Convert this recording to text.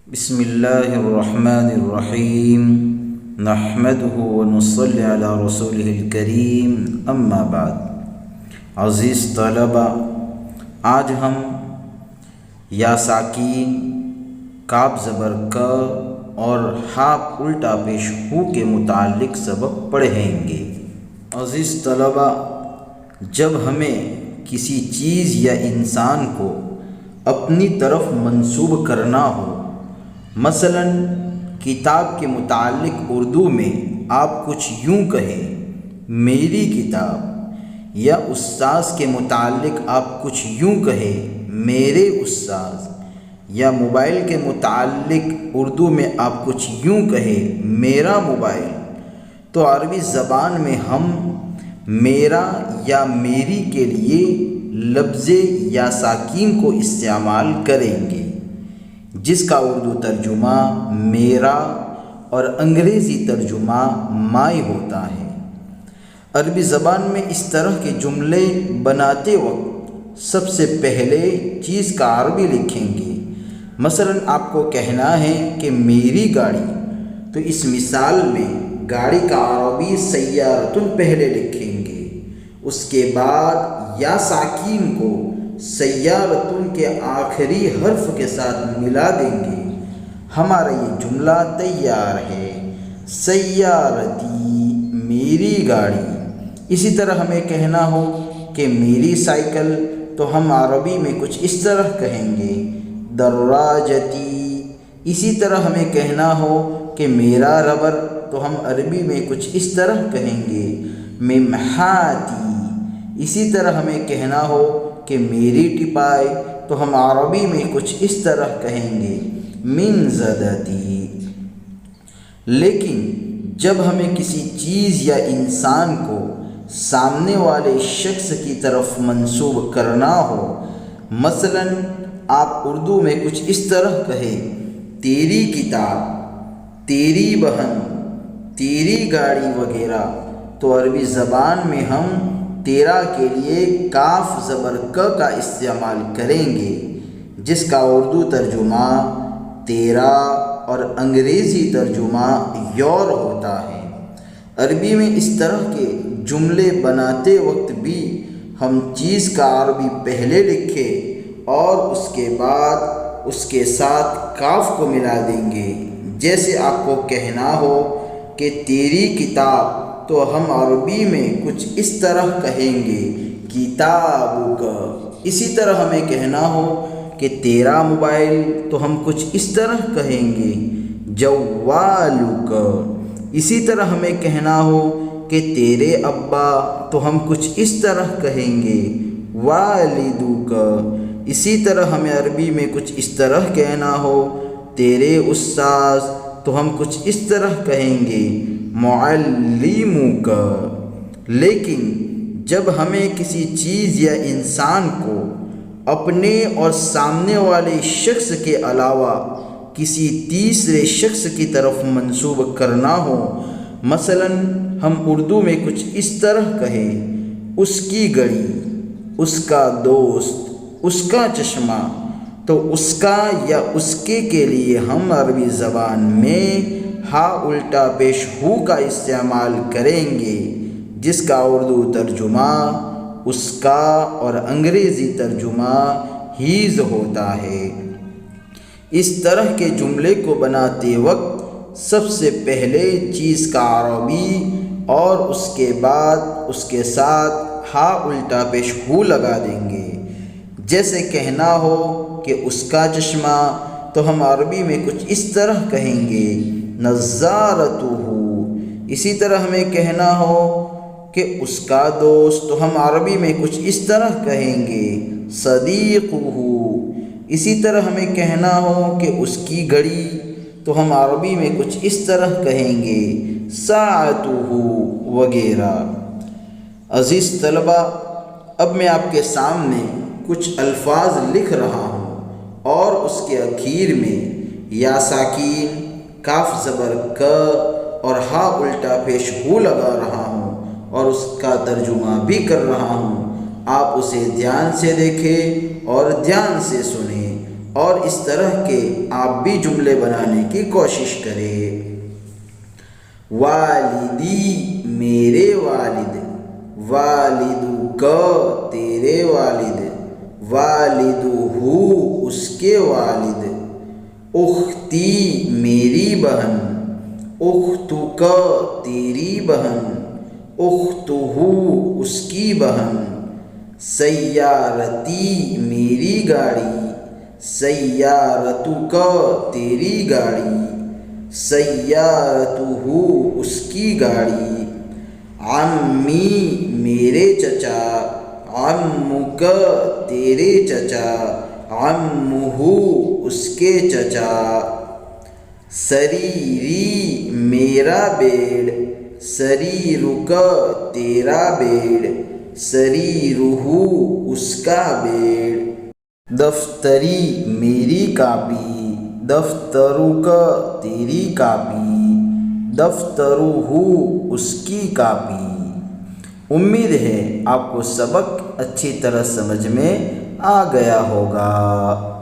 بسم اللہ الرحمن الرحیم نحمده ونصلی علی رسولہ الکریم اما بعد۔ عزیز طلبہ، آج ہم یا ساکین، کاف زبر ک اور ہا الٹا پیش ہو کے متعلق سبق پڑھیں گے۔ عزیز طلبہ، جب ہمیں کسی چیز یا انسان کو اپنی طرف منسوب کرنا ہو، مثلاً کتاب کے متعلق اردو میں آپ کچھ یوں کہیں میری کتاب، یا استاذ کے متعلق آپ کچھ یوں کہیں میرے استاذ، یا موبائل کے متعلق اردو میں آپ کچھ یوں کہیں میرا موبائل، تو عربی زبان میں ہم میرا یا میری کے لیے لفظ یا ساکین کو استعمال کریں گے، جس کا اردو ترجمہ میرا اور انگریزی ترجمہ مائی ہوتا ہے۔ عربی زبان میں اس طرح کے جملے بناتے وقت سب سے پہلے چیز کا عربی لکھیں گے۔ مثلاً آپ کو کہنا ہے کہ میری گاڑی، تو اس مثال میں گاڑی کا عربی سیارتن پہلے لکھیں گے، اس کے بعد یا ساکین کو سیارتن کے آخری حرف کے ساتھ ملا دیں گے۔ ہمارا یہ جملہ تیار ہے، سیارتی، میری گاڑی۔ اسی طرح ہمیں کہنا ہو کہ میری سائیکل، تو ہم عربی میں کچھ اس طرح کہیں گے، دراجتی۔ اسی طرح ہمیں کہنا ہو کہ میرا ربر، تو ہم عربی میں کچھ اس طرح کہیں گے، ممحاتی۔ اسی طرح ہمیں کہنا ہو کہ میری ٹپائی، تو ہم عربی میں کچھ اس طرح کہیں گے، منزدتی۔ لیکن جب ہمیں کسی چیز یا انسان کو سامنے والے شخص کی طرف منسوب کرنا ہو، مثلاً آپ اردو میں کچھ اس طرح کہیں تیری کتاب، تیری بہن، تیری گاڑی وغیرہ، تو عربی زبان میں ہم تیرا کے لیے کاف زبر ک کا استعمال کریں گے، جس کا اردو ترجمہ تیرا اور انگریزی ترجمہ یور ہوتا ہے۔ عربی میں اس طرح کے جملے بناتے وقت بھی ہم چیز کا عربی پہلے لکھیں اور اس کے بعد اس کے ساتھ کاف کو ملا دیں گے۔ جیسے آپ کو کہنا ہو کہ تیری کتاب، تو ہم عربی میں کچھ اس طرح کہیں گے، کتابک۔ اسی طرح ہمیں کہنا ہو کہ تیرا موبائل، تو ہم کچھ اس طرح کہیں گے، جوالک۔ اسی طرح ہمیں کہنا ہو کہ تیرے ابا، تو ہم کچھ اس طرح کہیں گے، والدک۔ اسی طرح ہمیں عربی میں کچھ اس طرح کہنا ہو تیرے استاذ، تو ہم کچھ اس طرح کہیں گے، معلمک۔ لیکن جب ہمیں کسی چیز یا انسان کو اپنے اور سامنے والے شخص کے علاوہ کسی تیسرے شخص کی طرف منسوب کرنا ہو، مثلاً ہم اردو میں کچھ اس طرح کہیں اس کی گھڑی، اس کا دوست، اس کا چشمہ، تو اس کا یا اس کے لیے ہم عربی زبان میں ہا الٹا پیش ہو کا استعمال کریں گے، جس کا اردو ترجمہ اس کا اور انگریزی ترجمہ ہیز ہوتا ہے۔ اس طرح کے جملے کو بناتے وقت سب سے پہلے چیز کا عربی اور اس کے بعد اس کے ساتھ ہا الٹا پیش ہو لگا دیں گے۔ جیسے کہنا ہو کہ اس کا چشمہ، تو ہم عربی میں کچھ اس طرح کہیں گے، نظارتہ۔ اسی طرح ہمیں کہنا ہو کہ اس کا دوست، تو ہم عربی میں کچھ اس طرح کہیں گے، صدیقہ۔ اسی طرح ہمیں کہنا ہو کہ اس کی گھڑی، تو ہم عربی میں کچھ اس طرح کہیں گے، ساعتہ وغیرہ۔ عزیز طلبہ، اب میں آپ کے سامنے کچھ الفاظ لکھ رہا ہوں اور اس کے اخیر میں یا ساکین، کاف زبر ک اور ہا الٹا پیش ہو لگا رہا ہوں اور اس کا ترجمہ بھی کر رہا ہوں۔ آپ اسے دھیان سے دیکھیں اور دھیان سے سنیں اور اس طرح کے آپ بھی جملے بنانے کی کوشش کریں۔ والدی میرے والد، والدک تیرے والد، والدہ اس کے والد، اختی میری بہن، اختک تیری بہن، اختہ اس کی بہن، سیارتی میری گاڑی، سیارتک تیری گاڑی، سیارتہ اس کی گاڑی، عمی میرے چچا، عمک تیرے چچا، عمہ اس کے چچا، سریری میرا بیڑ، سریرک تیرا بیڑ، سریرہ اس کا بیڑ، دفتری میری کاپی، دفترک تیری کاپی، دفترہ اس کی کاپی۔ امید ہے آپ کو سبق اچھی طرح سمجھ میں آ گیا ہوگا۔